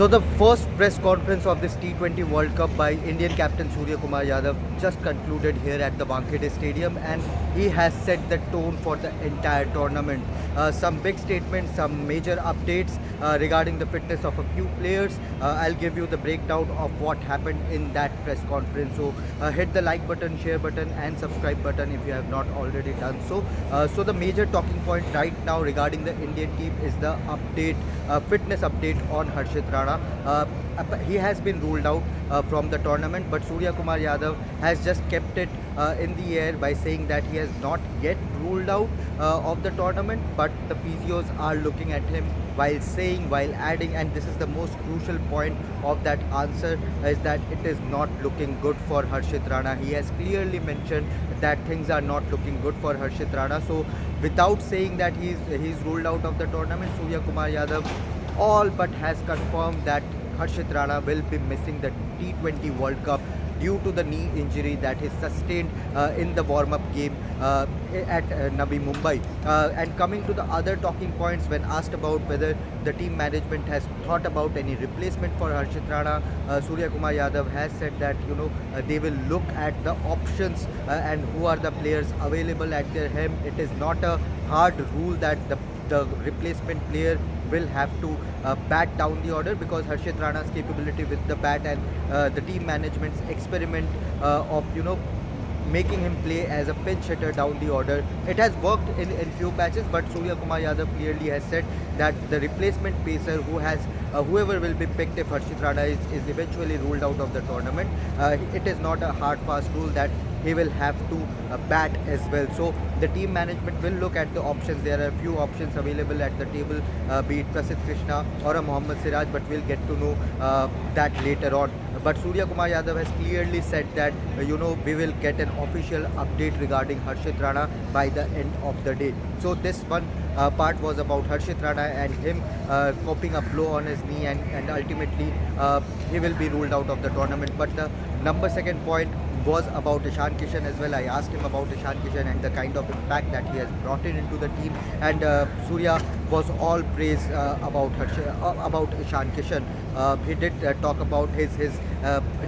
So the first press conference of this T20 World Cup by Indian captain Surya Kumar Yadav just concluded here at the Wankhede Stadium, and he has set the tone for the entire tournament. Some big statements, some major updates regarding the fitness of a few players. I'll give you the breakdown of what happened in that press conference. So hit the like button, share button and subscribe button if you have not already done so. So the major talking point right now regarding the Indian team is the update, fitness update on Harshit Rana. He has been ruled out from the tournament, but Surya Kumar Yadav has just kept it in the air by saying that he has not yet ruled out of the tournament, but the physios are looking at him while adding, and this is the most crucial point of that answer, is that it is not looking good for Harshit Rana. He has clearly mentioned that things are not looking good for Harshit Rana. So without saying that he's ruled out of the tournament, Surya Kumar Yadav all but has confirmed that Harshit Rana will be missing the T20 World Cup due to the knee injury that he sustained in the warm-up game at Navi Mumbai. And coming to the other talking points, when asked about whether the team management has thought about any replacement for Harshit Rana, Surya Kumar Yadav has said that they will look at the options and who are the players available at their helm. It is not a hard rule that the replacement player will have to bat down the order, because Harshit Rana's capability with the bat and the team management's experiment of making him play as a pinch hitter down the order, it has worked in few matches. But Surya Kumar Yadav clearly has said that the replacement pacer whoever will be picked if Harshit Rana is eventually ruled out of the tournament, it is not a hard fast rule that he will have to bat as well. So the team management will look at the options. There are a few options available at the table, be it Prasidh Krishna or a Mohammad Siraj, but we'll get to know that later on. But Surya Kumar Yadav has clearly said that we will get an official update regarding Harshit Rana by the end of the day. So this one part was about Harshit Rana and him coping a blow on his knee, and ultimately he will be ruled out of the tournament. But the second point was about Ishan Kishan as well. I asked him about Ishan Kishan and the kind of impact that he has brought into the team, and Surya was all praise about Ishan Kishan. He did talk about his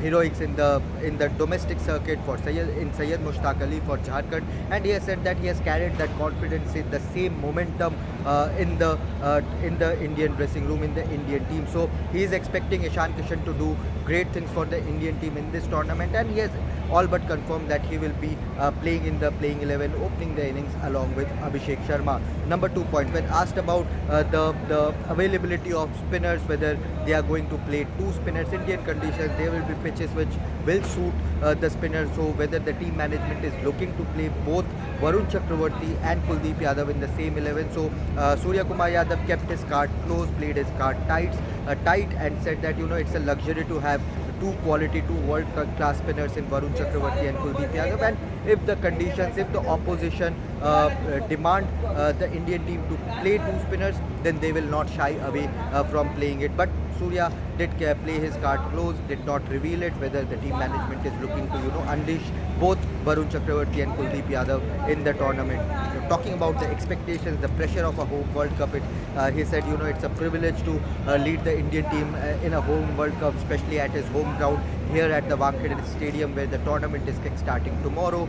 heroics in the domestic circuit for Syed Mushtaq Ali for Jharkhand, and he has said that he has carried that confidence, in the same momentum in the Indian dressing room, in the Indian team. So he is expecting Ishan Kishan to do great things for the Indian team in this tournament, and he has all but confirmed that he will be playing in the playing 11, opening the innings along with Abhishek Sharma. Number 2 point, when asked about the availability of spinners, whether they are going to play two spinners, Indian conditions, there will be pitches which will suit the spinners. So whether the team management is looking to play both Varun Chakravarti and Kuldeep Yadav in the same 11. So Surya Kumar Yadav kept his card close, played his card tight, and said that it's a luxury to have two world class spinners in Varun Chakravarti and Kuldeep Yadav, and if the conditions, if the opposition demand the Indian team to play two spinners, then they will not shy away from playing it. But Surya did play his card close, did not reveal it, whether the team management is looking to unleash both Varun Chakravarti and Kuldeep Yadav in the tournament. Talking about the expectations, the pressure of a home World Cup, he said it's a privilege to lead the Indian team in a home World Cup, especially at his home ground here at the Wankhede Stadium, where the tournament is starting tomorrow.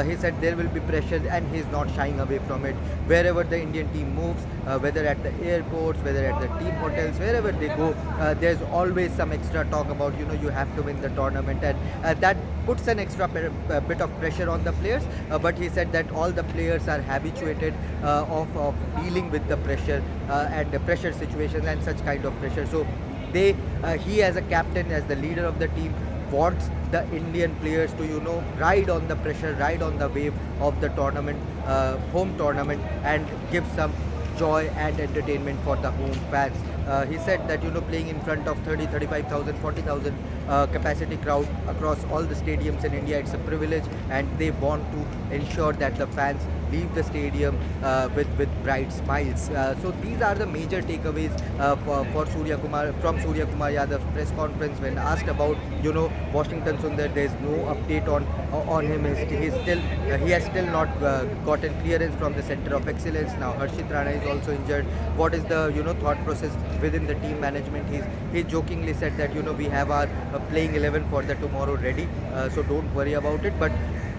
He said there will be pressure, and he is not shying away from it. Wherever the Indian team moves, whether at the airports, whether at the team hotels, wherever they go, there's always some extra talk about you have to win the tournament, and that puts an extra bit of pressure on the players. But he said that all the players are habituated of dealing with the pressure and the pressure situations and such kind of pressure. So he as a captain, as the leader of the team, wants the Indian players to ride on the pressure, ride on the wave of the tournament, home tournament, and give some joy and entertainment for the home fans. He said that playing in front of 30, 35,000, 40,000 capacity crowd across all the stadiums in India, it's a privilege, and they want to ensure that the fans leave the stadium with bright smiles. So these are the major takeaways for Surya Kumar from Surya Kumar Yadav's press conference when asked about Washington Sundar. There is no update on him. He has still not gotten clearance from the Center of Excellence. Now Harshit Rana is also injured. What is the thought process within the team management? He jokingly said that we have our playing 11 for the tomorrow ready, so don't worry about it. But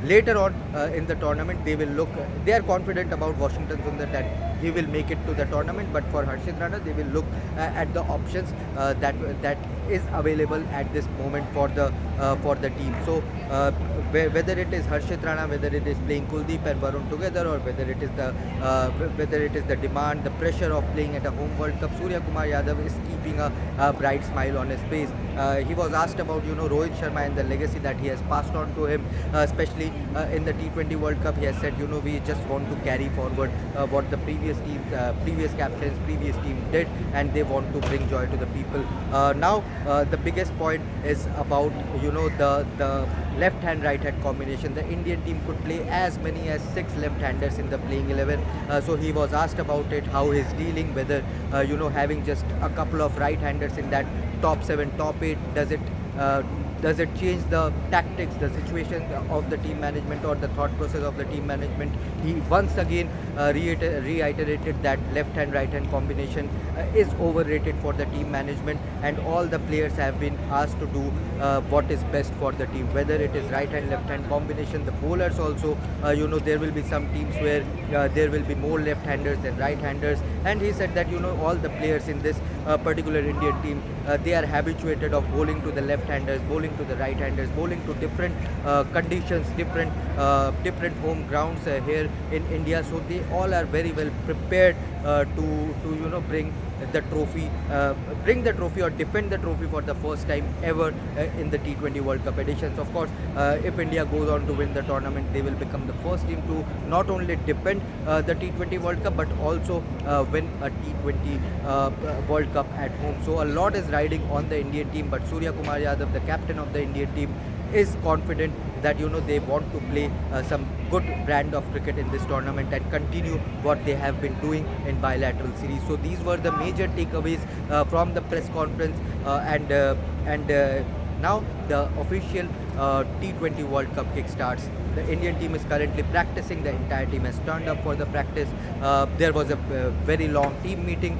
later on in the tournament, they are confident about Washington Sundar that he will make it to the tournament. But for Harshit Rana, they will look at the options that is available at this moment for the team. So whether it is Harshit Rana, whether it is playing Kuldeep and Varun together, or whether it is the demand, the pressure of playing at a home World Cup, Surya Kumar Yadav is keeping a bright smile on his face. He was asked about Rohit Sharma and the legacy that he has passed on to him, especially in the T20 World Cup. He has said we just want to carry forward what the previous captains, previous team did, and they want to bring joy to the people. Now the biggest point is about the left hand right hand combination. The Indian team could play as many as 6 left handers in the playing 11. So he was asked about it, how he's dealing, whether having just a couple of right handers in that top 7, top 8, does it change the tactics, the situation of the team management, or the thought process of the team management? He once again reiterated that left hand right hand combination is overrated for the team management, and all the players have been asked to do what is best for the team, whether it is right hand left hand combination. The bowlers also, there will be some teams where there will be more left handers than right handers, and he said that all the players in this particular Indian team, they are habituated of bowling to the left handers, bowling to the right handers, bowling to different conditions, different home grounds here in India. So they all are very well prepared to bring the trophy or defend the trophy for the first time ever in the T20 World Cup editions. Of course, if India goes on to win the tournament, they will become the first team to not only defend the T20 World Cup but also win a T20 World Cup at home. So a lot is riding on the Indian team, but Surya Kumar Yadav, the captain of the Indian team, is confident that they want to play some good brand of cricket in this tournament and continue what they have been doing in bilateral series. So these were the major takeaways from the press conference, and now the official T20 World Cup kickstarts. The Indian team is currently practicing. The entire team has turned up for the practice. There was a very long team meeting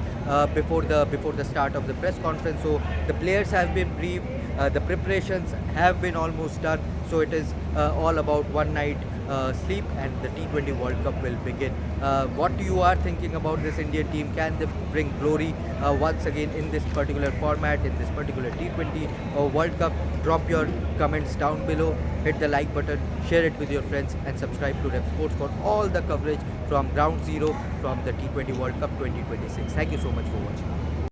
before the start of the press conference. So the players have been briefed. The preparations have been almost done. So it is all about one night sleep, and the T20 World Cup will begin. What you are thinking about this Indian team? Can they bring glory once again in this particular format, in this particular T20 World Cup? Drop your comments down below, hit the like button, share it with your friends, and subscribe to Rep Sports for all the coverage from Ground Zero from the T20 World Cup 2026. Thank you so much for watching.